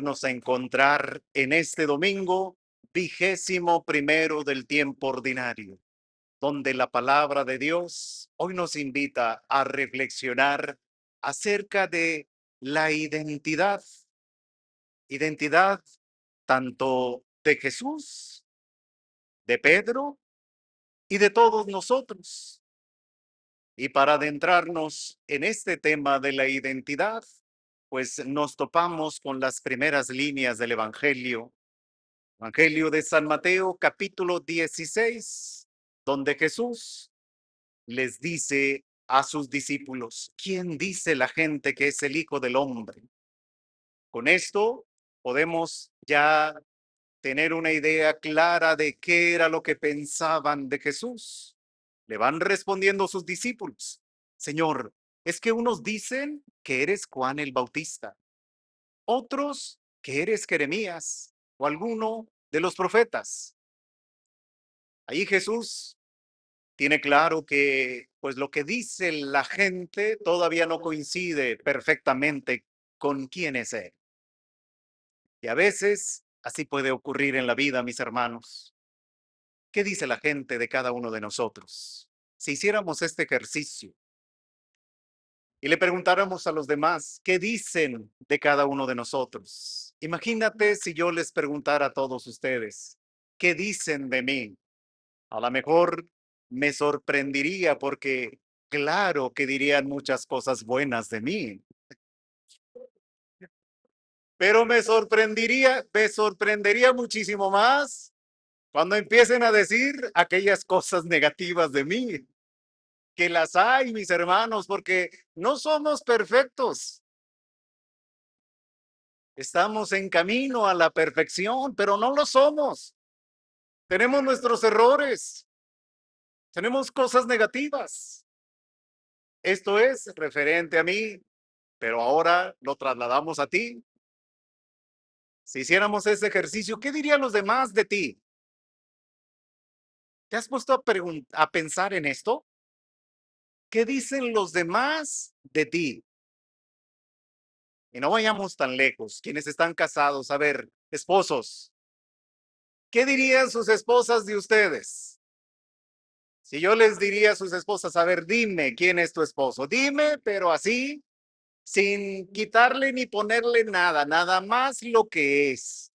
Nos a encontrar en este domingo 21º del tiempo ordinario, donde la palabra de Dios hoy nos invita a reflexionar acerca de la identidad tanto de Jesús, de Pedro y de todos nosotros. Y para adentrarnos en este tema de la identidad, pues nos topamos con las primeras líneas del Evangelio de San Mateo, capítulo 16, donde Jesús les dice a sus discípulos: ¿quién dice la gente que es el Hijo del Hombre? Con esto podemos ya tener una idea clara de qué era lo que pensaban de Jesús. Le van respondiendo sus discípulos: Señor, es que unos dicen que eres Juan el Bautista, otros que eres Jeremías o alguno de los profetas. Ahí Jesús tiene claro que pues lo que dice la gente todavía no coincide perfectamente con quién es Él. Y a veces así puede ocurrir en la vida, mis hermanos. ¿Qué dice la gente de cada uno de nosotros? Si hiciéramos este ejercicio y le preguntáramos a los demás, ¿qué dicen de cada uno de nosotros? Imagínate si yo les preguntara a todos ustedes, ¿qué dicen de mí? A lo mejor me sorprendería porque claro que dirían muchas cosas buenas de mí, pero me sorprendería muchísimo más cuando empiecen a decir aquellas cosas negativas de mí, que las hay, mis hermanos, porque no somos perfectos. Estamos en camino a la perfección, pero no lo somos. Tenemos nuestros errores, tenemos cosas negativas. Esto es referente a mí, pero ahora lo trasladamos a ti. Si hiciéramos ese ejercicio, ¿qué dirían los demás de ti? ¿Te has puesto a pensar en esto? ¿Qué dicen los demás de ti? Y no vayamos tan lejos. Quienes están casados, a ver, esposos, ¿qué dirían sus esposas de ustedes? Si yo les diría a sus esposas: a ver, dime quién es tu esposo, dime, pero así, sin quitarle ni ponerle nada, nada más lo que es.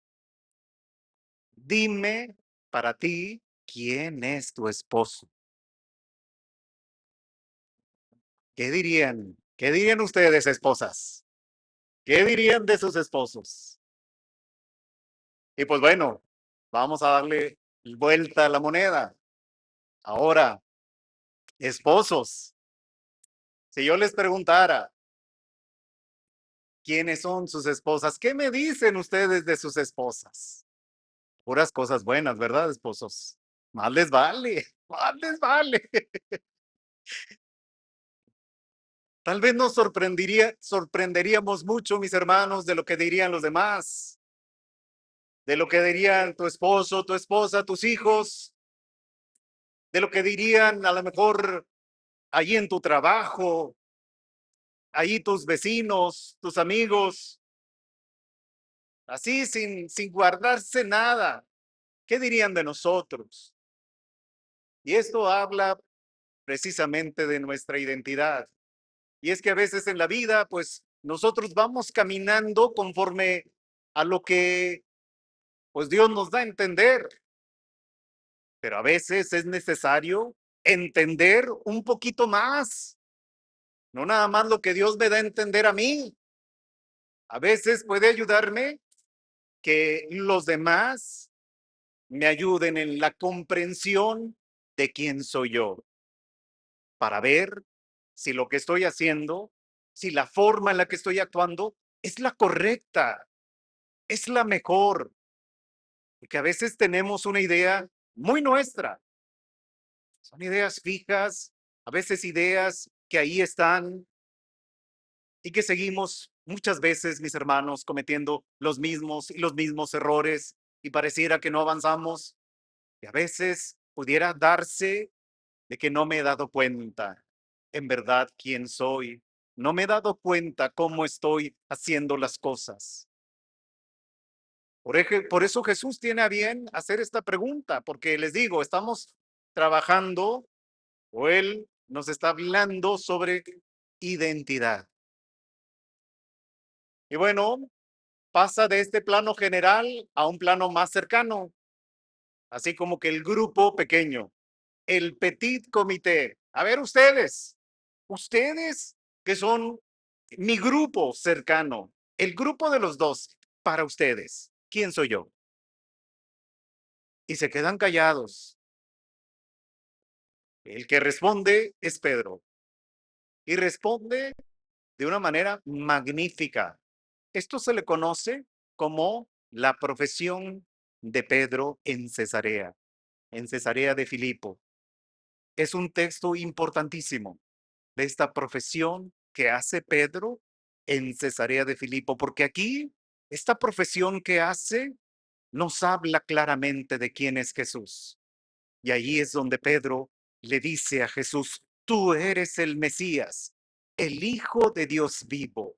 Dime para ti quién es tu esposo. ¿Qué dirían? ¿Qué dirían ustedes, esposas? ¿Qué dirían de sus esposos? Y pues bueno, vamos a darle vuelta a la moneda. Ahora, esposos, si yo les preguntara quiénes son sus esposas, ¿qué me dicen ustedes de sus esposas? Puras cosas buenas, ¿verdad, esposos? Más les vale, más les vale. Tal vez nos sorprenderíamos mucho, mis hermanos, de lo que dirían los demás, de lo que dirían tu esposo, tu esposa, tus hijos, de lo que dirían a lo mejor allí en tu trabajo, allí tus vecinos, tus amigos, así sin guardarse nada. ¿Qué dirían de nosotros? Y esto habla precisamente de nuestra identidad. Y es que a veces en la vida, pues nosotros vamos caminando conforme a lo que pues Dios nos da a entender, pero a veces es necesario entender un poquito más, no nada más lo que Dios me da a entender a mí. A veces puede ayudarme que los demás me ayuden en la comprensión de quién soy yo, para ver si lo que estoy haciendo, si la forma en la que estoy actuando es la correcta, es la mejor, porque a veces tenemos una idea muy nuestra. Son ideas fijas, a veces ideas que ahí están y que seguimos muchas veces, mis hermanos, cometiendo los mismos y los mismos errores y pareciera que no avanzamos. Y a veces pudiera darse de que no me he dado cuenta en verdad quién soy. No me he dado cuenta cómo estoy haciendo las cosas. Por eso Jesús tiene a bien hacer esta pregunta, porque les digo, estamos trabajando o Él nos está hablando sobre identidad. Y bueno, pasa de este plano general a un plano más cercano, así como que el grupo pequeño, el petit comité. A ver ustedes que son mi grupo cercano, el grupo de los dos, para ustedes, ¿quién soy yo? Y se quedan callados. El que responde es Pedro y responde de una manera magnífica. Esto se le conoce como la profesión de Pedro en Cesarea de Filipo. Es un texto importantísimo de esta profesión que hace Pedro en Cesarea de Filipo, porque aquí esta profesión que hace nos habla claramente de quién es Jesús. Y ahí es donde Pedro le dice a Jesús, tú eres el Mesías, el Hijo de Dios vivo.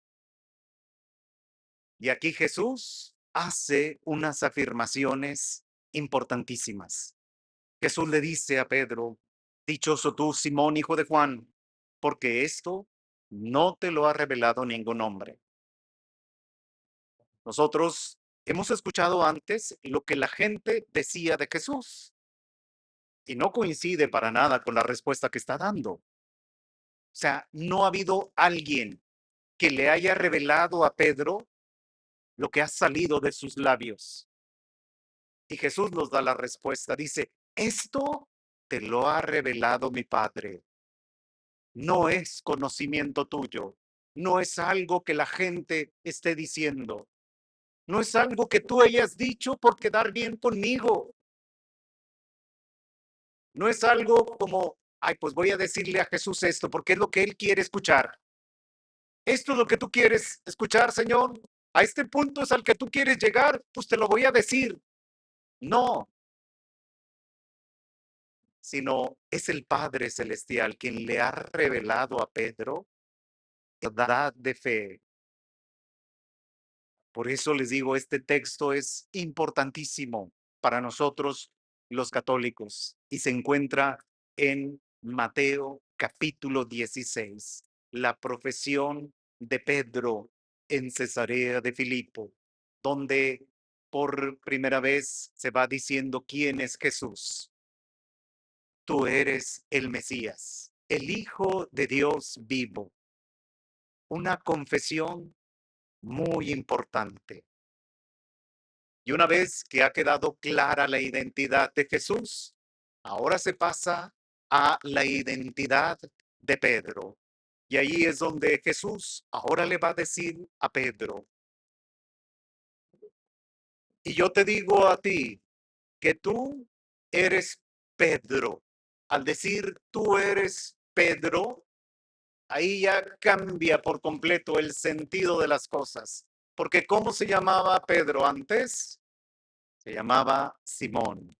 Y aquí Jesús hace unas afirmaciones importantísimas. Jesús le dice a Pedro, dichoso tú, Simón, hijo de Juan, porque esto no te lo ha revelado ningún hombre. Nosotros hemos escuchado antes lo que la gente decía de Jesús y no coincide para nada con la respuesta que está dando. O sea, no ha habido alguien que le haya revelado a Pedro lo que ha salido de sus labios. Y Jesús nos da la respuesta. Dice, esto te lo ha revelado mi Padre. No es conocimiento tuyo. No es algo que la gente esté diciendo. No es algo que tú hayas dicho por quedar bien conmigo. No es algo como, ay, pues voy a decirle a Jesús esto porque es lo que él quiere escuchar. Esto es lo que tú quieres escuchar, Señor. A este punto es al que tú quieres llegar, pues te lo voy a decir. No, sino es el Padre Celestial quien le ha revelado a Pedro la verdad de fe. Por eso les digo, este texto es importantísimo para nosotros los católicos y se encuentra en Mateo capítulo 16, la profesión de Pedro en Cesarea de Filipo, donde por primera vez se va diciendo quién es Jesús. Tú eres el Mesías, el Hijo de Dios vivo. Una confesión muy importante. Y una vez que ha quedado clara la identidad de Jesús, ahora se pasa a la identidad de Pedro. Y ahí es donde Jesús ahora le va a decir a Pedro, y yo te digo a ti que tú eres Pedro. Al decir tú eres Pedro, ahí ya cambia por completo el sentido de las cosas. Porque ¿cómo se llamaba Pedro antes? Se llamaba Simón.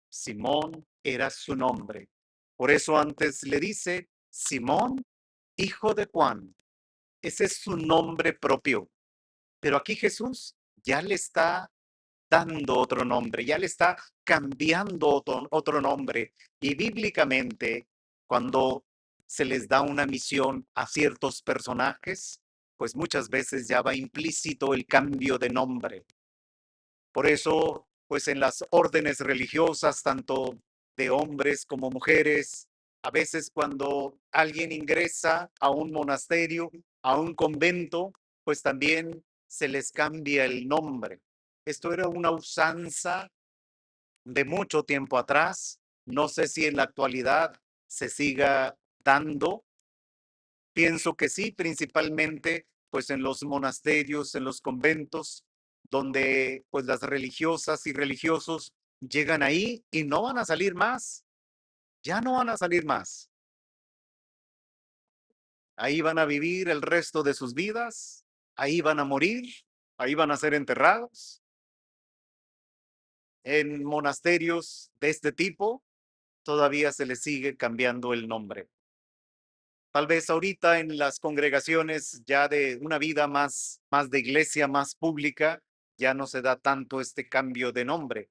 Simón era su nombre. Por eso antes le dice Simón, hijo de Juan. Ese es su nombre propio. Pero aquí Jesús ya le está dando otro nombre, ya le está cambiando otro nombre. Y bíblicamente, cuando se les da una misión a ciertos personajes, pues muchas veces ya va implícito el cambio de nombre. Por eso, pues en las órdenes religiosas, tanto de hombres como mujeres, a veces cuando alguien ingresa a un monasterio, a un convento, pues también se les cambia el nombre. Esto era una usanza de mucho tiempo atrás. No sé si en la actualidad se siga dando. Pienso que sí, principalmente pues en los monasterios, en los conventos, donde pues las religiosas y religiosos llegan ahí y no van a salir más, ya no van a salir más. Ahí van a vivir el resto de sus vidas, ahí van a morir, ahí van a ser enterrados. En monasterios de este tipo todavía se les sigue cambiando el nombre. Tal vez ahorita en las congregaciones ya de una vida más de iglesia, más pública, ya no se da tanto este cambio de nombre,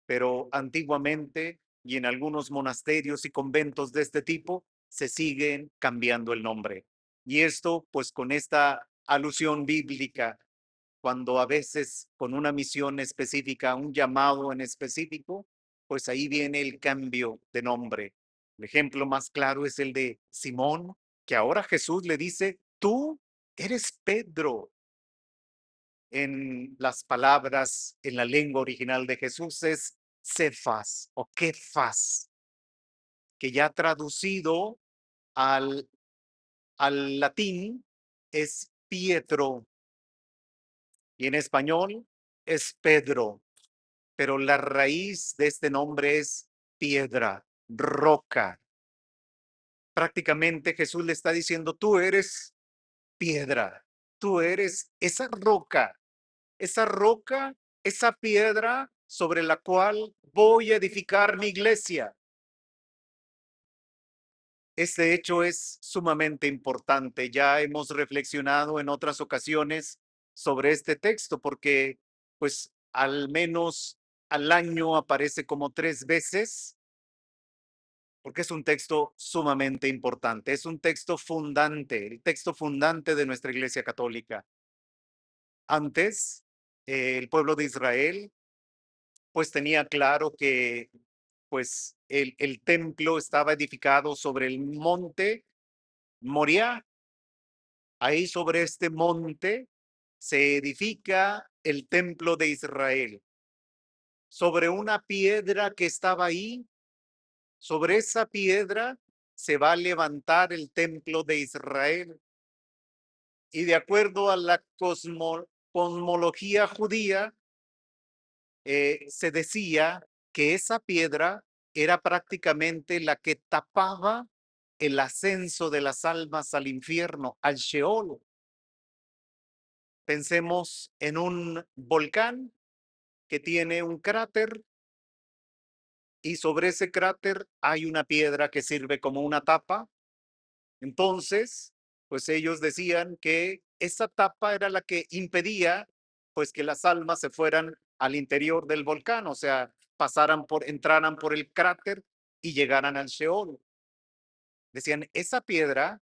pero antiguamente y en algunos monasterios y conventos de este tipo se siguen cambiando el nombre. Y esto, pues con esta alusión bíblica, cuando a veces con una misión específica, un llamado en específico, pues ahí viene el cambio de nombre. El ejemplo más claro es el de Simón, que ahora Jesús le dice, tú eres Pedro. En las palabras, en la lengua original de Jesús es Cefas o Kefas, que ya traducido al, al latín es Pietro y en español es Pedro, pero la raíz de este nombre es piedra, roca. Prácticamente Jesús le está diciendo, tú eres piedra, tú eres esa roca, esa piedra sobre la cual voy a edificar mi iglesia. Este hecho es sumamente importante. Ya hemos reflexionado en otras ocasiones sobre este texto porque pues al menos al año aparece como 3 veces porque es un texto sumamente importante, es un texto fundante, el texto fundante de nuestra iglesia católica. Antes, el pueblo de Israel pues tenía claro que pues el templo estaba edificado sobre el monte Moriah. Ahí sobre este monte se edifica el templo de Israel. Sobre una piedra que estaba ahí, sobre esa piedra se va a levantar el templo de Israel. Y de acuerdo a la cosmología judía, se decía que esa piedra era prácticamente la que tapaba el ascenso de las almas al infierno, al Sheol. Pensemos en un volcán que tiene un cráter y sobre ese cráter hay una piedra que sirve como una tapa. Entonces, pues ellos decían que esa tapa era la que impedía pues que las almas se fueran al interior del volcán, o sea, entraran por el cráter y llegaran al Sheol. Decían, esa piedra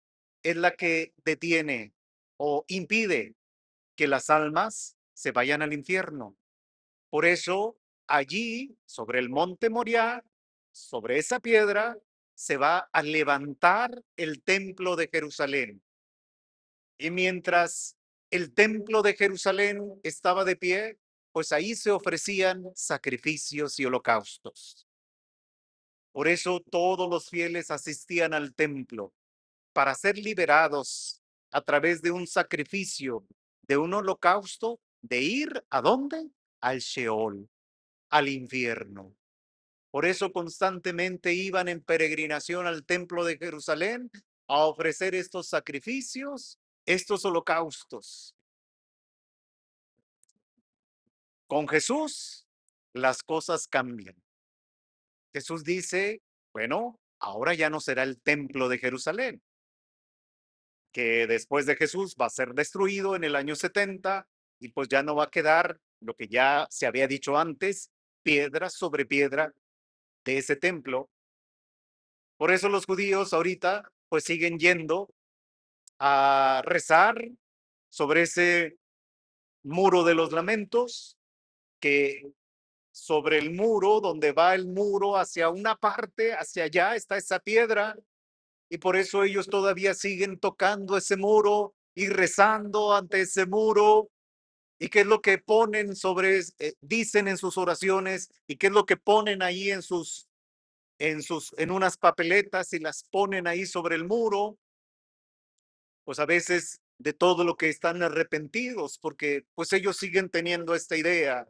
es la que detiene o impide que las almas se vayan al infierno. Por eso, allí, sobre el monte Moriah, sobre esa piedra, se va a levantar el templo de Jerusalén. Y mientras el templo de Jerusalén estaba de pie, pues ahí se ofrecían sacrificios y holocaustos. Por eso todos los fieles asistían al templo para ser liberados a través de un sacrificio, de un holocausto, de ir ¿a dónde? Al Sheol, al infierno. Por eso constantemente iban en peregrinación al templo de Jerusalén a ofrecer estos sacrificios, estos holocaustos. Con Jesús las cosas cambian. Jesús dice, bueno, ahora ya no será el templo de Jerusalén, que después de Jesús va a ser destruido en el año 70 y pues ya no va a quedar lo que ya se había dicho antes, piedra sobre piedra de ese templo. Por eso los judíos ahorita pues siguen yendo a rezar sobre ese muro de los lamentos, que sobre el muro, donde va el muro hacia una parte, hacia allá está esa piedra, y por eso ellos todavía siguen tocando ese muro y rezando ante ese muro. ¿Y qué es lo que ponen dicen en sus oraciones? ¿Y qué es lo que ponen ahí en unas papeletas y las ponen ahí sobre el muro? Pues a veces de todo lo que están arrepentidos, porque pues ellos siguen teniendo esta idea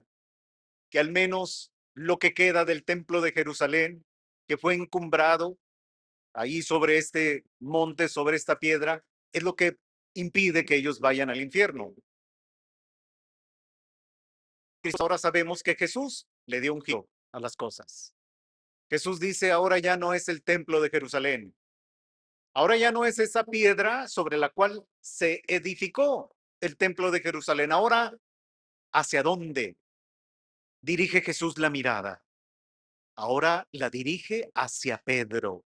que al menos lo que queda del templo de Jerusalén, que fue encumbrado ahí sobre este monte, sobre esta piedra, es lo que impide que ellos vayan al infierno. Ahora sabemos que Jesús le dio un giro a las cosas. Jesús dice, ahora ya no es el templo de Jerusalén, ahora ya no es esa piedra sobre la cual se edificó el templo de Jerusalén, ahora ¿Hacia dónde dirige Jesús la mirada? Ahora la dirige hacia Pedro.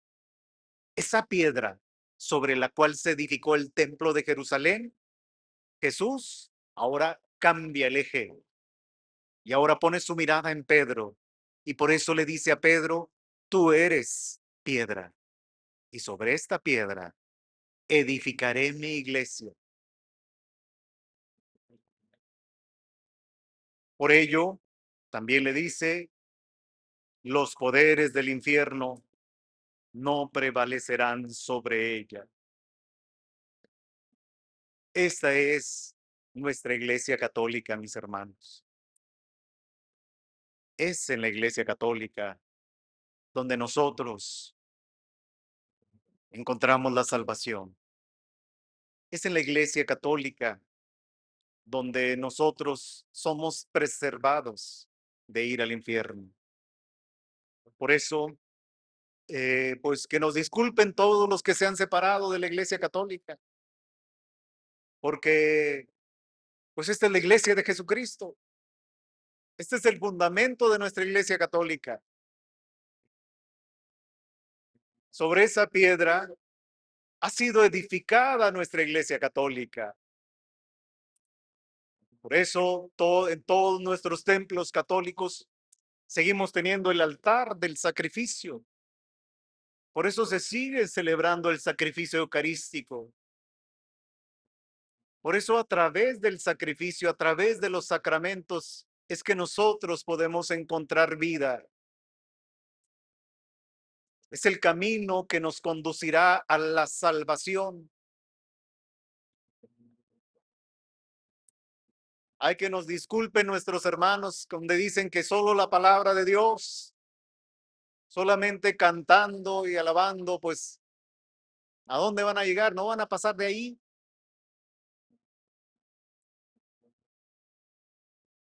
Esa piedra sobre la cual se edificó el templo de Jerusalén, Jesús ahora cambia el eje y ahora pone su mirada en Pedro. Y por eso le dice a Pedro, tú eres piedra y sobre esta piedra edificaré mi iglesia. Por ello, también le dice, los poderes del infierno no prevalecerán sobre ella. Esta es nuestra iglesia católica, mis hermanos. Es en la iglesia católica donde nosotros encontramos la salvación. Es en la iglesia católica donde nosotros somos preservados de ir al infierno. Por eso, pues que nos disculpen todos los que se han separado de la iglesia católica, porque pues esta es la iglesia de Jesucristo. Este es el fundamento de nuestra iglesia católica. Sobre esa piedra ha sido edificada nuestra iglesia católica. Por eso, en todos nuestros templos católicos seguimos teniendo el altar del sacrificio. Por eso se sigue celebrando el sacrificio eucarístico. Por eso a través del sacrificio, a través de los sacramentos, es que nosotros podemos encontrar vida. Es el camino que nos conducirá a la salvación. Hay que nos disculpen nuestros hermanos donde dicen que solo la palabra de Dios, solamente cantando y alabando, pues, ¿a dónde van a llegar? No van a pasar de ahí.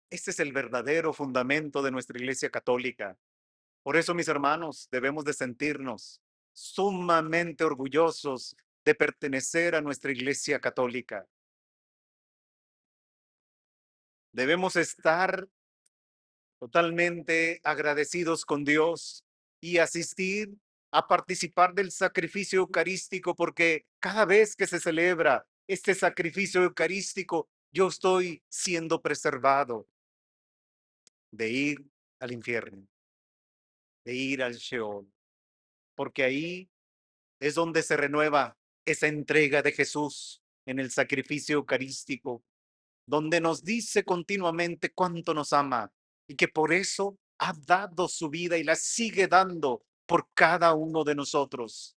Este es el verdadero fundamento de nuestra iglesia católica. Por eso, mis hermanos, debemos de sentirnos sumamente orgullosos de pertenecer a nuestra iglesia católica. Debemos estar totalmente agradecidos con Dios y asistir a participar del sacrificio eucarístico, porque cada vez que se celebra este sacrificio eucarístico, yo estoy siendo preservado de ir al infierno, de ir al Sheol, porque ahí es donde se renueva esa entrega de Jesús en el sacrificio eucarístico, donde nos dice continuamente cuánto nos ama y que por eso ha dado su vida y la sigue dando por cada uno de nosotros,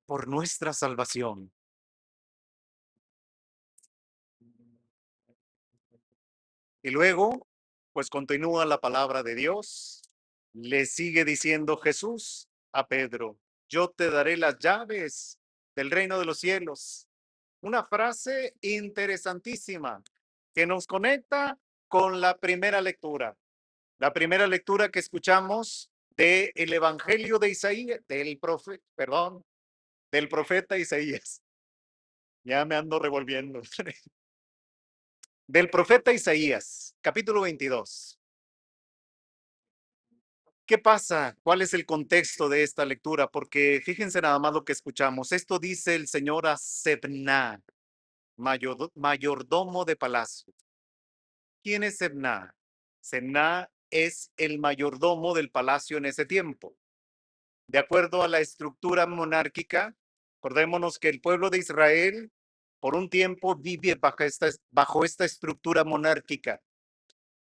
por nuestra salvación. Y luego, pues continúa la palabra de Dios, le sigue diciendo Jesús a Pedro, yo te daré las llaves del reino de los cielos. Una frase interesantísima que nos conecta con la primera lectura. La primera lectura que escuchamos del Evangelio de Isaías, del profeta Isaías. Ya me ando revolviendo. Del profeta Isaías, capítulo 22. ¿Qué pasa? ¿Cuál es el contexto de esta lectura? Porque fíjense nada más lo que escuchamos. Esto dice el señor a Sebna, mayordomo de palacio. ¿Quién es Sebna? Sebna es el mayordomo del palacio en ese tiempo. De acuerdo a la estructura monárquica, acordémonos que el pueblo de Israel por un tiempo vive bajo esta estructura monárquica.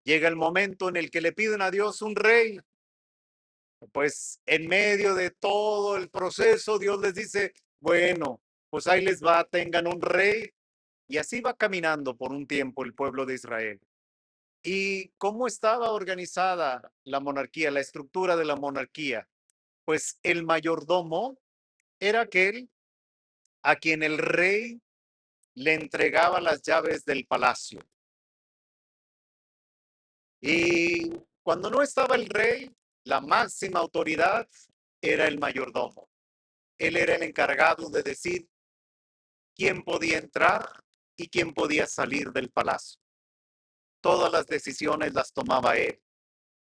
Llega el momento en el que le piden a Dios un rey. Pues en medio de todo el proceso, Dios les dice, bueno, pues ahí les va, tengan un rey. Y así va caminando por un tiempo el pueblo de Israel. ¿Y cómo estaba organizada la monarquía, la estructura de la monarquía? Pues el mayordomo era aquel a quien el rey le entregaba las llaves del palacio. Y cuando no estaba el rey, la máxima autoridad era el mayordomo. Él era el encargado de decir quién podía entrar y quién podía salir del palacio. Todas las decisiones las tomaba él.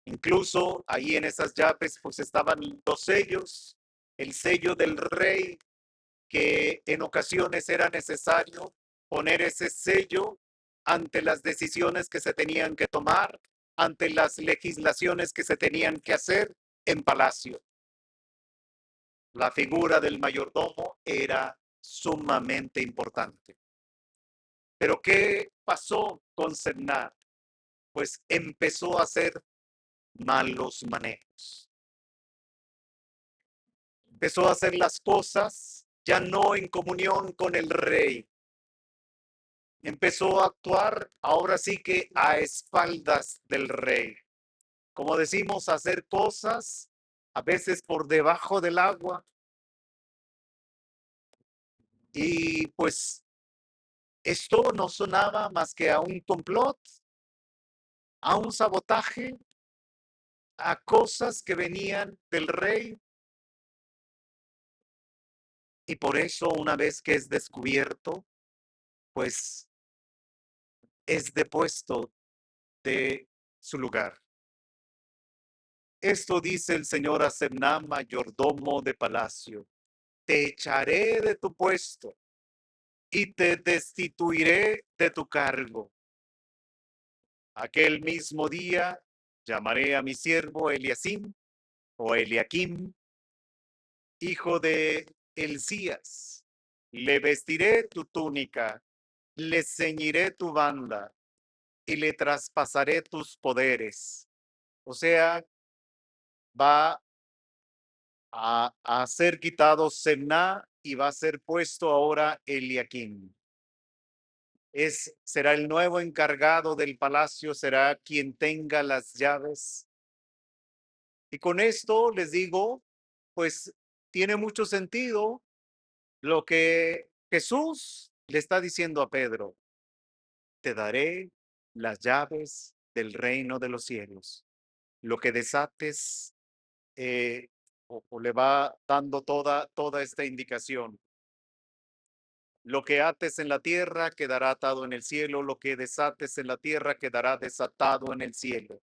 Incluso ahí en esas llaves pues estaban los sellos, el sello del rey, que en ocasiones era necesario poner ese sello ante las decisiones que se tenían que tomar, ante las legislaciones que se tenían que hacer en palacio. La figura del mayordomo era sumamente importante. Pero ¿qué pasó con Sednat? Pues empezó a hacer malos manejos. Empezó a hacer las cosas ya no en comunión con el rey. Empezó a actuar ahora sí que a espaldas del rey. Como decimos, a hacer cosas a veces por debajo del agua. Y pues esto no sonaba más que a un complot, a un sabotaje, a cosas que venían del rey. Y por eso una vez que es descubierto, pues es depuesto de su lugar. Esto dice el señor a Semná, mayordomo de palacio: te echaré de tu puesto y te destituiré de tu cargo. Aquel mismo día llamaré a mi siervo Eliasim o Eliakim, hijo de Hilcías. Le vestiré tu túnica, le ceñiré tu banda y le traspasaré tus poderes. O sea, va a ser quitado Semná y va a ser puesto ahora Eliakim. Será el nuevo encargado del palacio, será quien tenga las llaves. Y con esto les digo, pues tiene mucho sentido lo que Jesús le está diciendo a Pedro: te daré las llaves del reino de los cielos. Lo que desates, o le va dando toda esta indicación. Lo que ates en la tierra quedará atado en el cielo, lo que desates en la tierra quedará desatado en el cielo.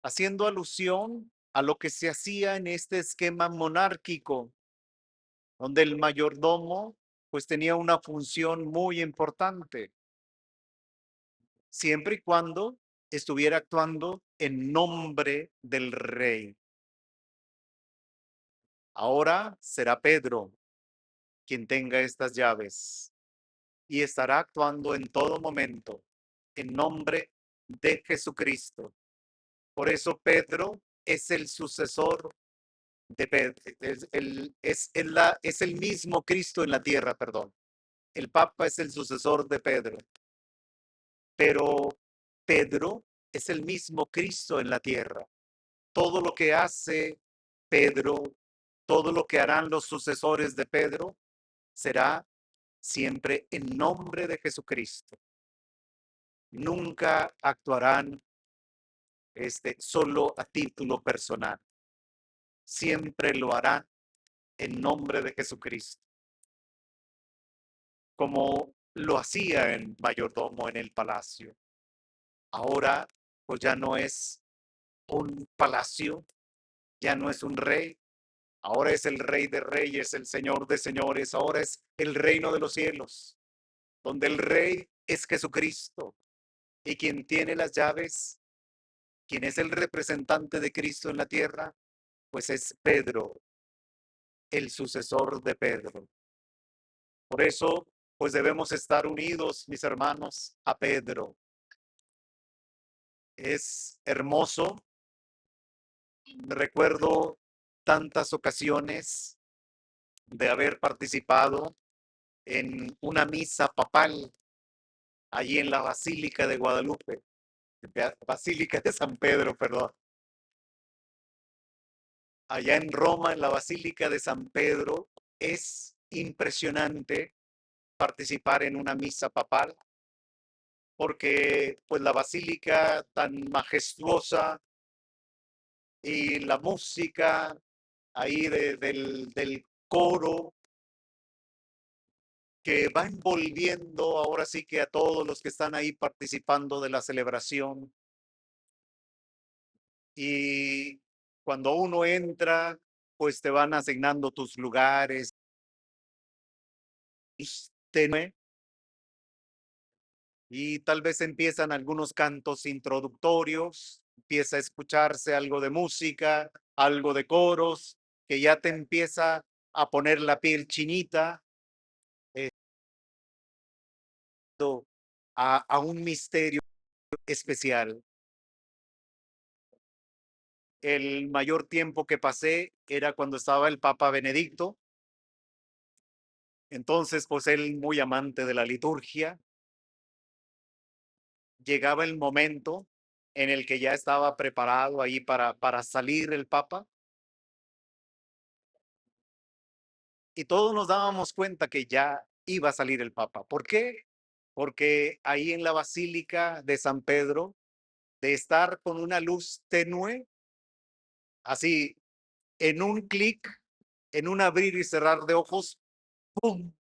Haciendo alusión a lo que se hacía en este esquema monárquico, donde el mayordomo pues tenía una función muy importante, siempre y cuando estuviera actuando en nombre del rey. Ahora será Pedro quien tenga estas llaves y estará actuando en todo momento en nombre de Jesucristo. Por eso Pedro es el sucesor de Pedro, es el mismo Cristo en la tierra, perdón. El Papa es el sucesor de Pedro, pero Pedro es el mismo Cristo en la tierra. Todo lo que hace Pedro, todo lo que harán los sucesores de Pedro, será siempre en nombre de Jesucristo. Nunca actuarán solo a título personal. Siempre lo harán en nombre de Jesucristo, como lo hacía el mayordomo en el palacio. Ahora, pues ya no es un palacio, ya no es un rey, ahora es el rey de reyes, el señor de señores, ahora es el reino de los cielos, donde el rey es Jesucristo y quien tiene las llaves, quien es el representante de Cristo en la tierra, pues es Pedro, el sucesor de Pedro. Por eso, pues debemos estar unidos, mis hermanos, a Pedro. Es hermoso. Recuerdo tantas ocasiones de haber participado en una misa papal allí en la Basílica de Guadalupe, Basílica de San Pedro, perdón. Allá en Roma, en la Basílica de San Pedro, es impresionante participar en una misa papal, porque pues la basílica tan majestuosa y la música ahí del coro que va envolviendo ahora sí que a todos los que están ahí participando de la celebración. Y cuando uno entra, pues te van asignando tus lugares. Tenue, y tal vez empiezan algunos cantos introductorios, empieza a escucharse algo de música, algo de coros, que ya te empieza a poner la piel chinita, eh, a un misterio especial. El mayor tiempo que pasé era cuando estaba el Papa Benedicto, entonces pues él muy amante de la liturgia, llegaba el momento en el que ya estaba preparado ahí para salir el Papa, y todos nos dábamos cuenta que ya iba a salir el Papa. ¿Por qué? Porque ahí en la Basílica de San Pedro, de estar con una luz tenue, así en un clic, en un abrir y cerrar de ojos, ¡pum!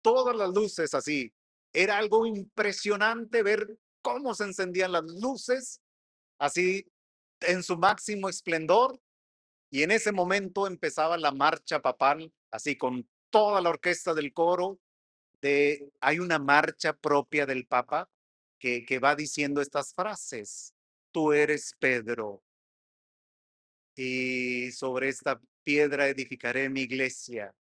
Todas las luces así. Era algo impresionante ver cómo se encendían las luces, así en su máximo esplendor. Y en ese momento empezaba la marcha papal, así con toda la orquesta del coro. Hay una marcha propia del Papa que va diciendo estas frases. Tú eres Pedro, y sobre esta piedra edificaré mi iglesia.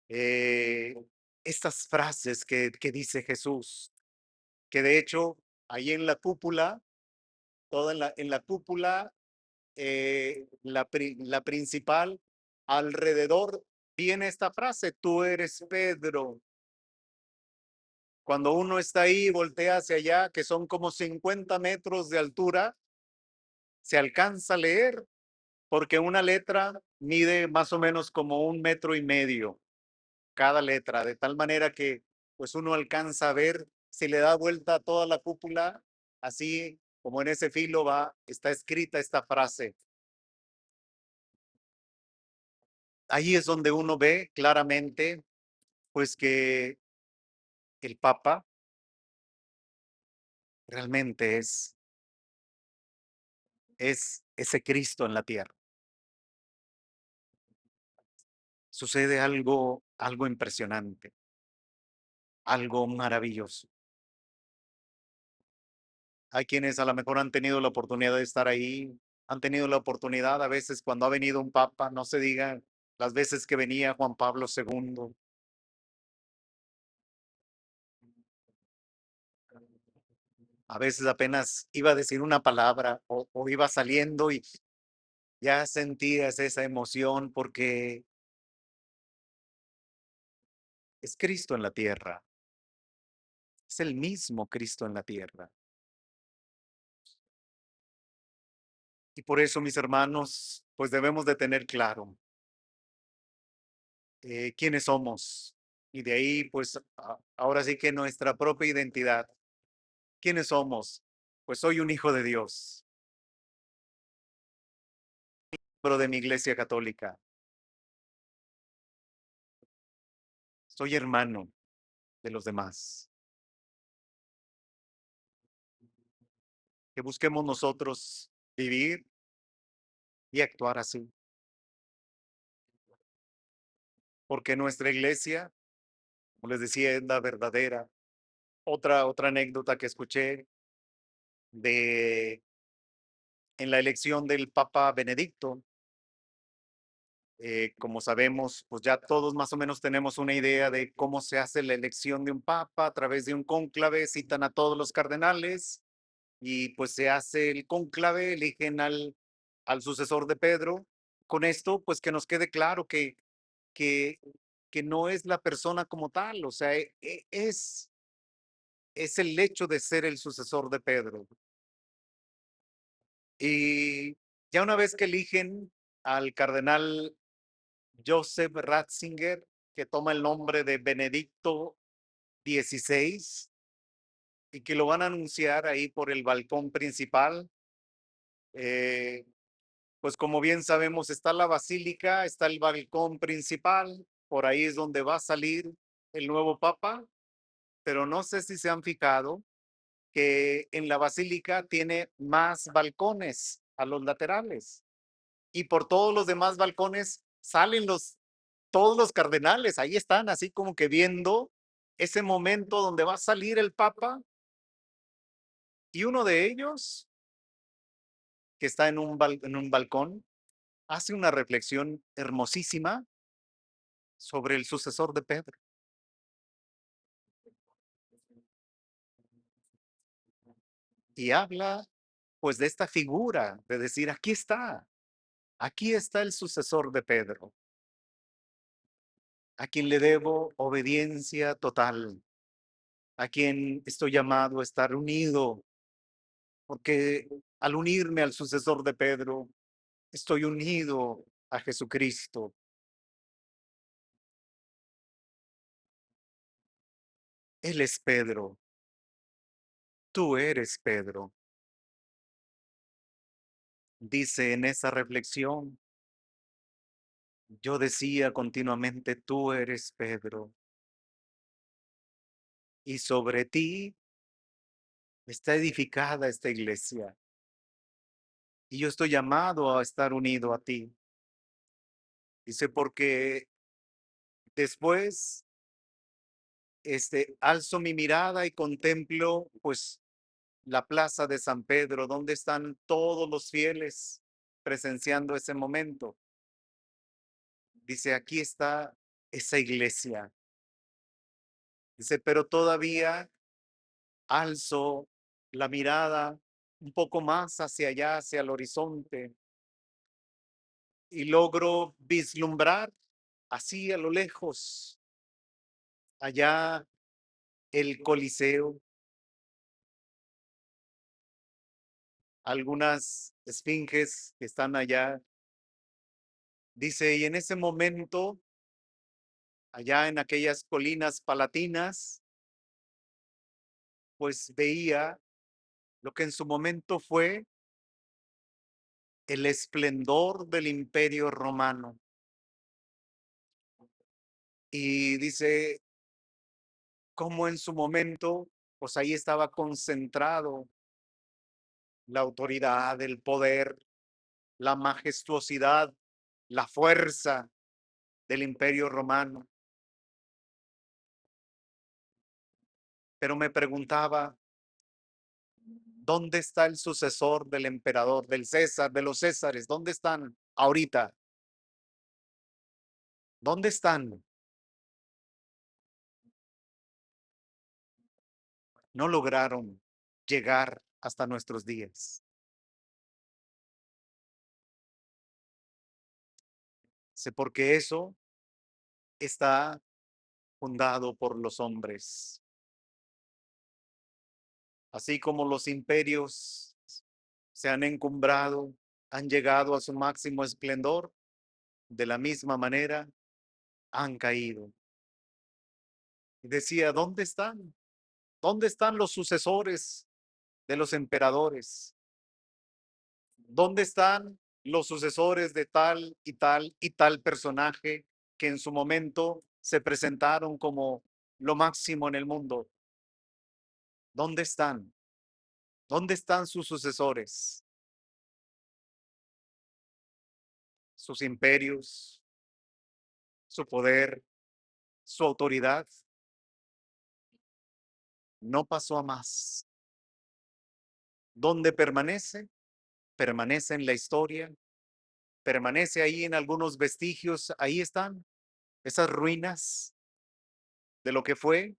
Eh, estas frases que dice Jesús, que de hecho ahí en la cúpula, toda en la cúpula, la principal, alrededor viene esta frase, tú eres Pedro. Cuando uno está ahí y voltea hacia allá, que son como 50 metros de altura, se alcanza a leer, porque una letra mide más o menos como 1,5 metros cada letra, de tal manera que pues uno alcanza a ver si le da vuelta a toda la cúpula, así como en ese filo va, está escrita esta frase. Ahí es donde uno ve claramente pues que el Papa realmente es ese Cristo en la tierra. Sucede algo impresionante, algo maravilloso. Hay quienes a lo mejor han tenido la oportunidad de estar ahí, han tenido la oportunidad a veces cuando ha venido un papa, no se diga las veces que venía Juan Pablo II, a veces apenas iba a decir una palabra o iba saliendo y ya sentías esa emoción porque es Cristo en la tierra, es el mismo Cristo en la tierra. Y por eso, mis hermanos, pues debemos de tener claro quiénes somos. Y de ahí, pues ahora sí que nuestra propia identidad. ¿Quiénes somos? Pues soy un hijo de Dios, miembro de mi iglesia católica. Soy hermano de los demás. Que busquemos nosotros vivir y actuar así. Porque nuestra iglesia, como les decía, es la verdadera. Otra anécdota que escuché de en la elección del Papa Benedicto. Como sabemos, pues ya todos más o menos tenemos una idea de cómo se hace la elección de un papa a través de un cónclave, citan a todos los cardenales y pues se hace el cónclave, eligen al sucesor de Pedro. Con esto, pues que nos quede claro que, que no es la persona como tal, o sea, es el hecho de ser el sucesor de Pedro. Y ya una vez que eligen al cardenal Joseph Ratzinger, que toma el nombre de Benedicto XVI y que lo van a anunciar ahí por el balcón principal. Eh, pues como bien sabemos, está la basílica, está el balcón principal, por ahí es donde va a salir el nuevo papa, pero no sé si se han fijado que en la basílica tiene más balcones a los laterales y por todos los demás balcones salen todos los cardenales, ahí están así como que viendo ese momento donde va a salir el papa y uno de ellos que está en un balcón hace una reflexión hermosísima sobre el sucesor de Pedro y habla pues de esta figura, de decir, aquí está el sucesor de Pedro, a quien le debo obediencia total, a quien estoy llamado a estar unido, porque al unirme al sucesor de Pedro, estoy unido a Jesucristo. Él es Pedro, tú eres Pedro. Dice en esa reflexión, yo decía continuamente, tú eres Pedro, y sobre ti está edificada esta iglesia, y yo estoy llamado a estar unido a ti. Dice, porque después, alzo mi mirada y contemplo, pues, la plaza de San Pedro, donde están todos los fieles presenciando ese momento. Dice, aquí está esa iglesia. Dice, pero todavía alzo la mirada un poco más hacia allá, hacia el horizonte, y logro vislumbrar así a lo lejos, allá el Coliseo, algunas esfinges que están allá. Dice, y en ese momento, allá en aquellas colinas palatinas, pues veía lo que en su momento fue el esplendor del Imperio Romano. Y dice, cómo en su momento, pues ahí estaba concentrado la autoridad, el poder, la majestuosidad, la fuerza del Imperio Romano. Pero me preguntaba, ¿dónde está el sucesor del emperador, del César, de los Césares? ¿Dónde están ahorita? ¿Dónde están? No lograron llegar hasta nuestros días. Sé porque eso está fundado por los hombres. Así como los imperios se han encumbrado, han llegado a su máximo esplendor, de la misma manera han caído. Y decía, ¿dónde están? ¿Dónde están los sucesores de los emperadores? ¿Dónde están los sucesores de tal y tal y tal personaje que en su momento se presentaron como lo máximo en el mundo? ¿Dónde están? ¿Dónde están sus sucesores? Sus imperios, su poder, su autoridad. No pasó a más. ¿Dónde permanece? Permanece en la historia, permanece ahí en algunos vestigios, ahí están esas ruinas de lo que fue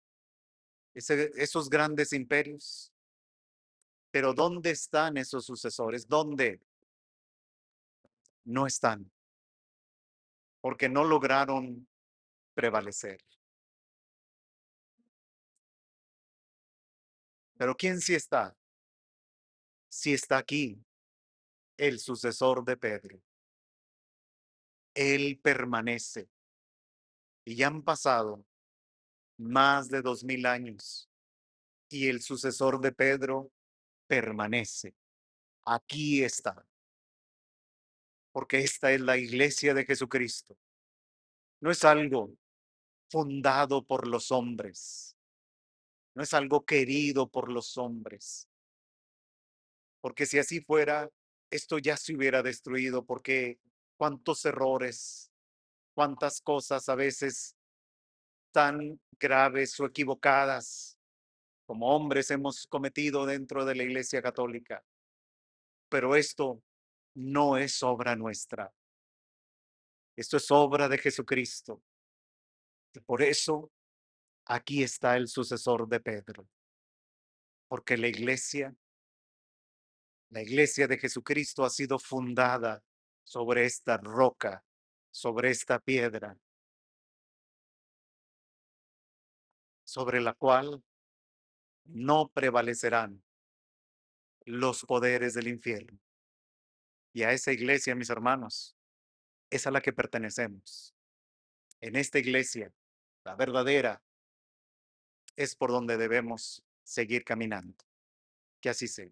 esos grandes imperios. Pero ¿dónde están esos sucesores? ¿Dónde? No están, porque no lograron prevalecer. Pero ¿quién sí está? Sí está aquí, el sucesor de Pedro. Él permanece. Y ya han pasado más de 2000 años y el sucesor de Pedro permanece. Aquí está, porque esta es la iglesia de Jesucristo. No es algo fundado por los hombres, no es algo querido por los hombres, porque si así fuera, esto ya se hubiera destruido, porque cuántos errores, cuántas cosas a veces tan graves o equivocadas como hombres hemos cometido dentro de la Iglesia Católica. Pero esto no es obra nuestra, esto es obra de Jesucristo. Y por eso aquí está el sucesor de Pedro, porque la iglesia de Jesucristo ha sido fundada sobre esta roca, sobre esta piedra, sobre la cual no prevalecerán los poderes del infierno. Y a esa iglesia, mis hermanos, es a la que pertenecemos. En esta iglesia, la verdadera, es por donde debemos seguir caminando. Que así sea.